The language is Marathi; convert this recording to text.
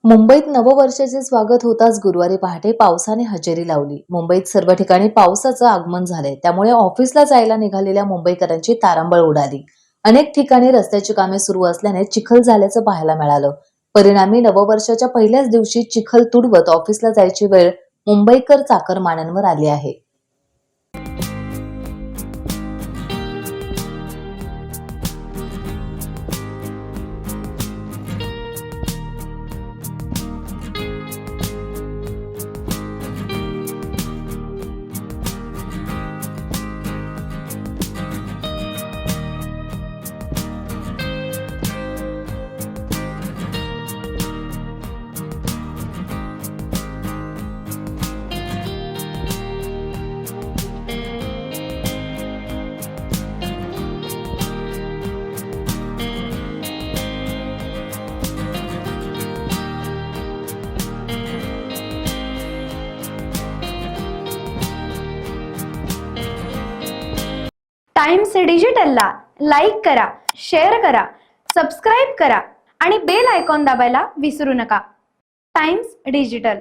मुंबईत नववर्षाचे स्वागत होताच गुरुवारी पहाटे पावसाने हजेरी लावली। मुंबईत सर्व ठिकाणी पावसाचं आगमन झाले, त्यामुळे ऑफिसला जायला निघालेल्या मुंबईकरांची तारांबळ उडाली। अनेक ठिकाणी रस्त्याची कामे सुरू असल्याने चिखल झाल्याचं पाहायला मिळालं। परिणामी नववर्षाच्या पहिल्याच दिवशी चिखल तुडवत ऑफिसला जायची वेळ मुंबईकर चाकरमान्यांवर आली आहे। टाइम्स डिजिटलला लाईक करा, शेअर करा, सबस्क्राईब करा आणि बेल आयकॉन दाबायला विसरू नका। Times digital.